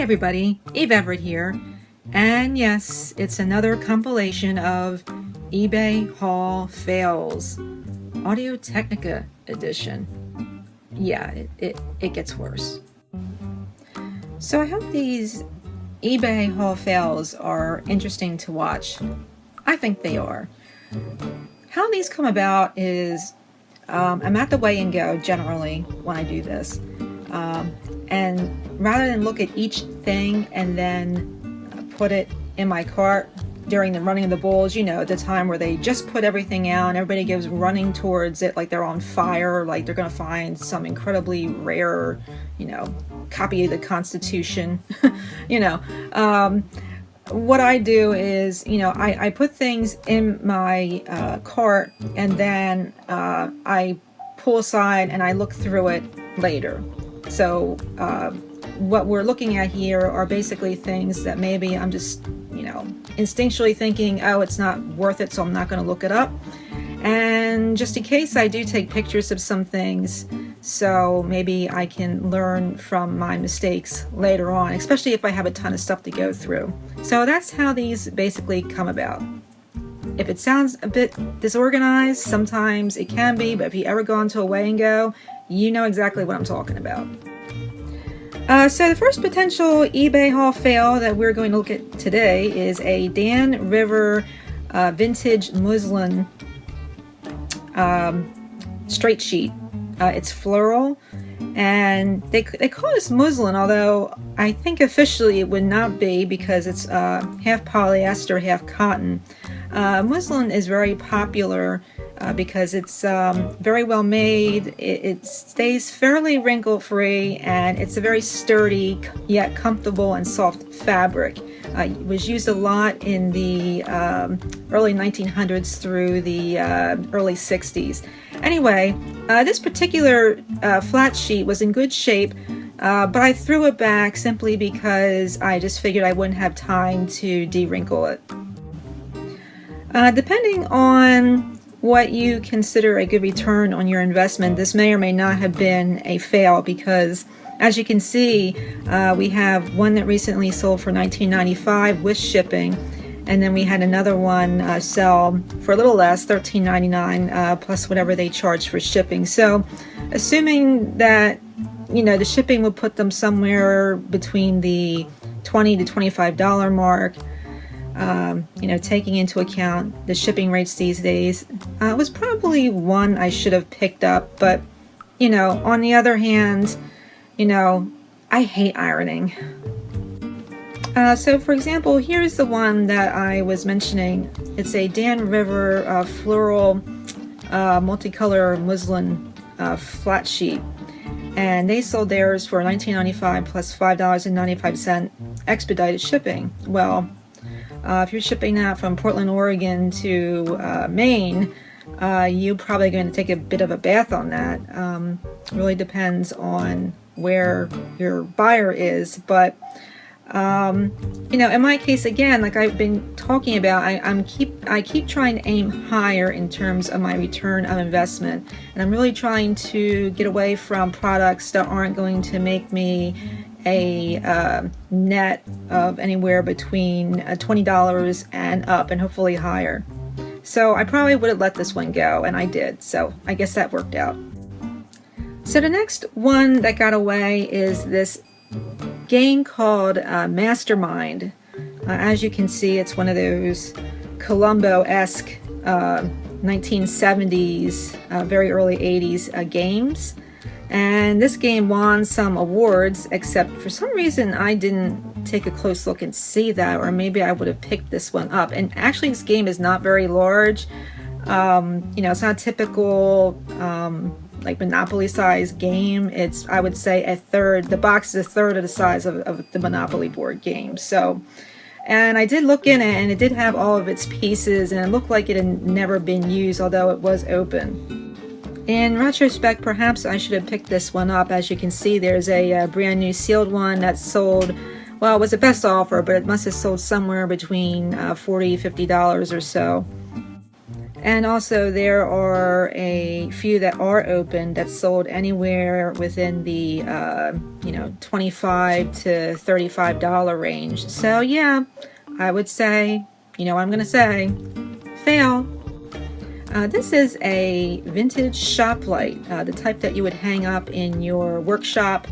everybody, Eve Everett here, and yes, it's another compilation of eBay Haul Fails Audiotechnica edition. Yeah, it gets worse. So I hope these eBay Haul Fails are interesting to watch. I think they are. How these come about is I'm at the weigh and go generally when I do this. And rather than look at each thing and then put it in my cart during the running of the bulls, you know, the time where they just put everything out and everybody goes running towards it like they're on fire, like they're going to find some incredibly rare, you know, copy of the Constitution, you know. What I do is, you know, I put things in my cart and then I pull aside and I look through it later. So what we're looking at here are basically things that maybe I'm just, you know, instinctually thinking, oh, it's not worth it, so I'm not going to look it up. And just in case, I do take pictures of some things, so maybe I can learn from my mistakes later on, especially if I have a ton of stuff to go through. So that's how these basically come about. If it sounds a bit disorganized, sometimes it can be, but if you ever go into a weigh and go, you know exactly what I'm talking about. So the first potential eBay haul fail that we're going to look at today is a Dan River vintage muslin straight sheet. It's floral, and they call this muslin, although I think officially it would not be because it's half polyester, half cotton. Muslin is very popular because it's very well made, it stays fairly wrinkle free, and it's a very sturdy yet comfortable and soft fabric. It was used a lot in the early 1900s through the early 60s. Anyway, this particular flat sheet was in good shape, but I threw it back simply because I just figured I wouldn't have time to de-wrinkle it. Depending on what you consider a good return on your investment, this may or may not have been a fail because, as you can see, we have one that recently sold for $19.95 with shipping, and then we had another one sell for a little less, $13.99 plus whatever they charge for shipping. So assuming that, you know, the shipping would put them somewhere between the $20 to $25 mark, you know, taking into account the shipping rates these days, was probably one I should have picked up. But, you know, on the other hand, you know, I hate ironing. So for example, here's the one that I was mentioning. It's a Dan River floral multicolor muslin flat sheet, and they sold theirs for $19.95 plus $5.95 expedited shipping. Well, if you're shipping that from Portland, Oregon to Maine, you're probably going to take a bit of a bath on that. Really depends on where your buyer is, but you know, in my case, again, like I've been talking about, I keep trying to aim higher in terms of my return of investment, and I'm really trying to get away from products that aren't going to make me a net of anywhere between $20 and up, and hopefully higher. So I probably would have let this one go, and I did, so I guess that worked out. So the next one that got away is this game called Mastermind. As you can see, it's one of those Columbo-esque 1970s, very early 80s games. And this game won some awards, except for some reason I didn't take a close look and see that, or maybe I would have picked this one up. And actually this game is not very large. You know, it's not a typical like Monopoly size game. It's, I would say, a third, the box is a third of the size of the Monopoly board game. So, and I did look in it, and it did have all of its pieces, and it looked like it had never been used, although it was open. In retrospect, perhaps I should have picked this one up. As you can see, there's a brand new sealed one that sold, well, it was a best offer, but it must have sold somewhere between $40, $50 or so. And also there are a few that are open that's sold anywhere within the $25 to $35 range. So yeah, I would say, you know what I'm gonna say, fail. This is a vintage shop light, the type that you would hang up in your workshop.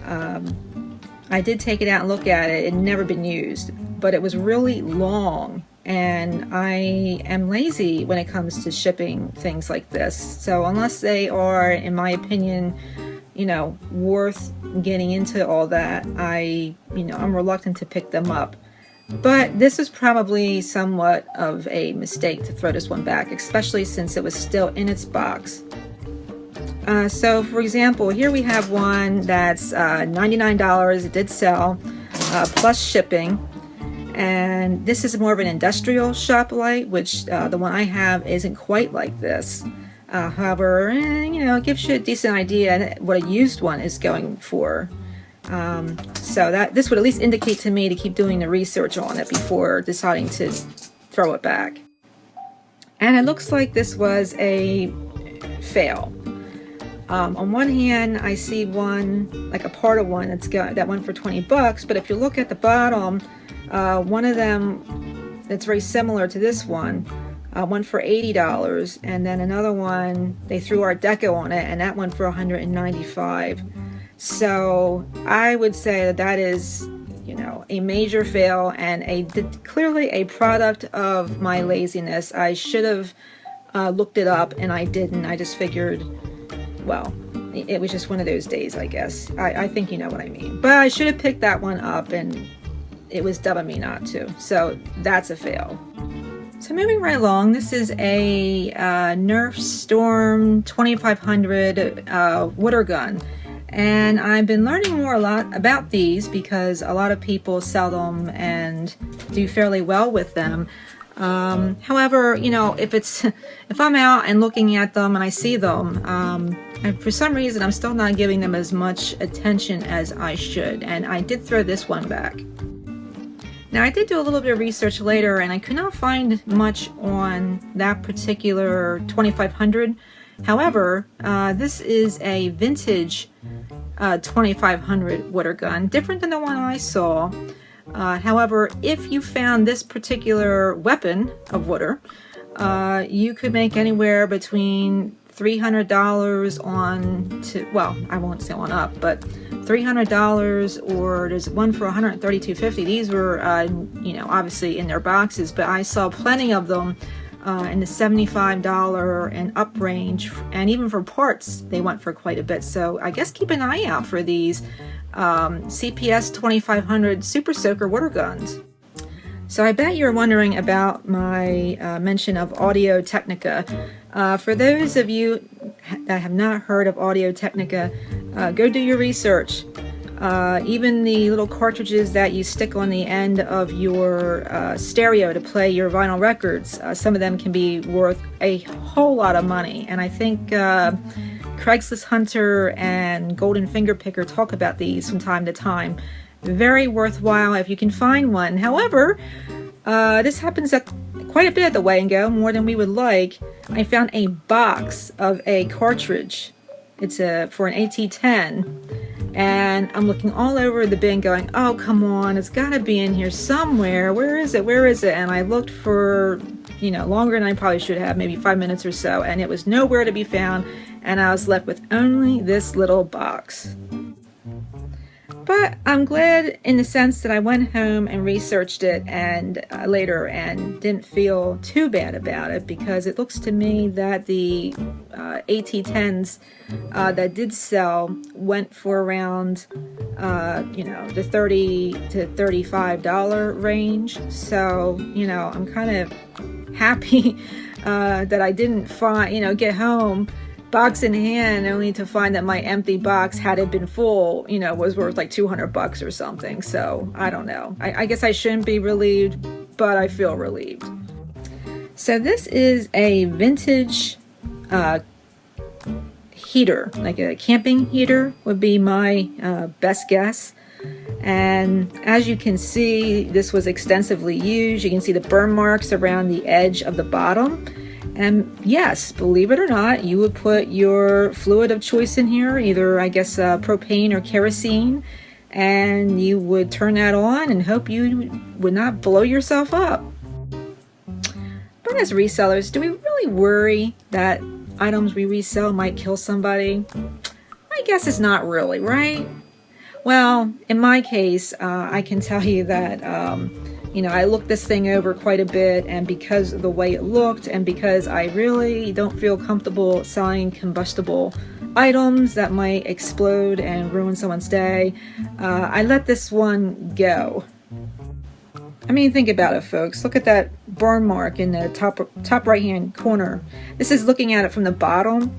I did take it out and look at it. It had never been used, but it was really long, and I am lazy when it comes to shipping things like this. So unless they are, in my opinion, worth getting into all that, I'm reluctant to pick them up. But this is probably somewhat of a mistake to throw this one back, especially since it was still in its box. So for example, here we have one that's $99. It did sell, plus shipping. And this is more of an industrial shop light, which the one I have isn't quite like this. However, it gives you a decent idea what a used one is going for. So this would at least indicate to me to keep doing the research on it before deciding to throw it back. And it looks like this was a fail. On one hand, I see one, like a part of one that went for $20, but if you look at the bottom, one of them that's very similar to this one went for $80, and then another one, they threw Art Deco on it, and that went for $195. So I would say that is, a major fail, and clearly a product of my laziness. I should have looked it up, and I didn't. I just figured, well, it was just one of those days, I guess. I think you know what I mean. But I should have picked that one up, and it was dumb of me not to. So that's a fail. So moving right along, this is a Nerf Storm 2500 water gun. And I've been learning a lot about these because a lot of people sell them and do fairly well with them. However, if I'm out and looking at them and I see them, and for some reason I'm still not giving them as much attention as I should, and I did throw this one back. Now I did do a little bit of research later, and I could not find much on that particular 2500. However, this is a vintage 2500 water gun, different than the one I saw. However, if you found this particular weapon of water, you could make anywhere between $300 on to, well, I won't say on up, but $300, or there's one for $132.50. These were, obviously in their boxes, but I saw plenty of them in the $75 and up range, and even for parts they went for quite a bit. So I guess keep an eye out for these CPS 2500 Super Soaker water guns. So I bet you're wondering about my mention of Audiotechnica. For those of you that have not heard of Audiotechnica, go do your research. Even the little cartridges that you stick on the end of your stereo to play your vinyl records, some of them can be worth a whole lot of money. And I think Craigslist Hunter and Golden Finger Picker talk about these from time to time. Very worthwhile if you can find one. However, this happens at quite a bit at the Weigh and Go, more than we would like. I found a box of a cartridge. It's for an AT-10, and I'm looking all over the bin going, oh, come on, it's got to be in here somewhere. Where is it? Where is it? And I looked for, longer than I probably should have, maybe 5 minutes or so, and it was nowhere to be found, and I was left with only this little box. But I'm glad in the sense that I went home and researched it and later and didn't feel too bad about it, because it looks to me that the AT-10s that did sell went for around the $30 to $35 range. So I'm kind of happy that I didn't find get home box in hand only to find that my empty box, had it been full, was worth like $200 or something. So I don't know. I guess I shouldn't be relieved, but I feel relieved. So this is a vintage heater, like a camping heater would be my best guess. And as you can see, this was extensively used. You can see the burn marks around the edge of the bottom. And yes, believe it or not, you would put your fluid of choice in here, either I guess propane or kerosene, and you would turn that on and hope you would not blow yourself up. But as resellers, do we really worry that items we resell might kill somebody? I guess it's not really, right? Well, in my case, I can tell you that I looked this thing over quite a bit, and because of the way it looked, and because I really don't feel comfortable selling combustible items that might explode and ruin someone's day, I let this one go. I mean, think about it, folks. Look at that burn mark in the top right-hand corner. This is looking at it from the bottom.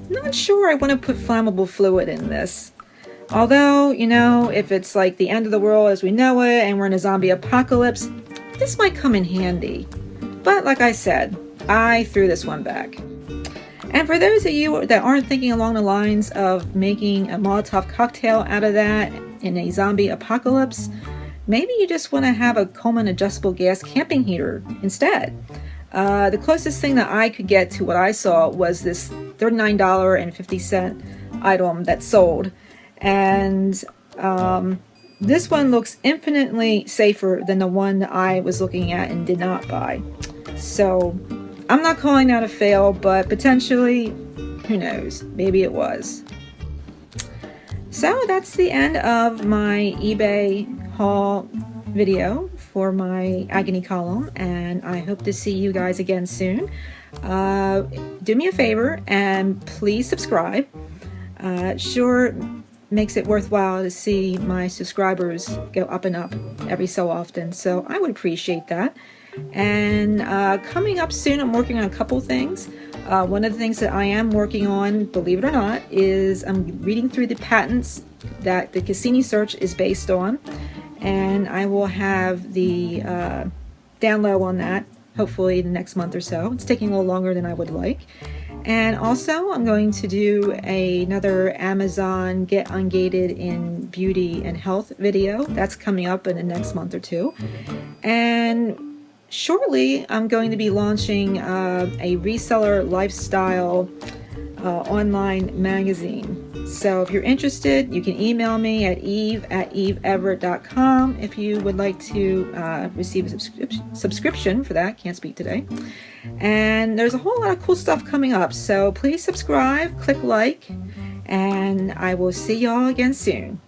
Not sure I want to put flammable fluid in this. Although, if it's like the end of the world as we know it and we're in a zombie apocalypse, this might come in handy. But like I said, I threw this one back. And for those of you that aren't thinking along the lines of making a Molotov cocktail out of that in a zombie apocalypse, maybe you just want to have a Coleman adjustable gas camping heater instead. The closest thing that I could get to what I saw was this $39.50 item that sold. And this one looks infinitely safer than the one that I was looking at and did not buy. So I'm not calling that a fail, but potentially, who knows, maybe it was. So that's the end of my eBay haul video for my agony column, and I hope to see you guys again soon. Do me a favor and please subscribe. Sure makes it worthwhile to see my subscribers go up and up every so often, so I would appreciate that. And coming up soon, I'm working on a couple things. One of the things that I am working on, believe it or not, is I'm reading through the patents that the Cassini search is based on, and I will have the down low on that hopefully the next month or so. It's taking a little longer than I would like. And also I'm going to do another Amazon Get Ungated in Beauty and Health video. That's coming up in the next month or two. And shortly I'm going to be launching a reseller lifestyle online magazine. So if you're interested, you can email me at eve@eveeverett.com if you would like to receive a subscription for that. Can't speak today. And there's a whole lot of cool stuff coming up, so please subscribe, click like, and I will see y'all again soon.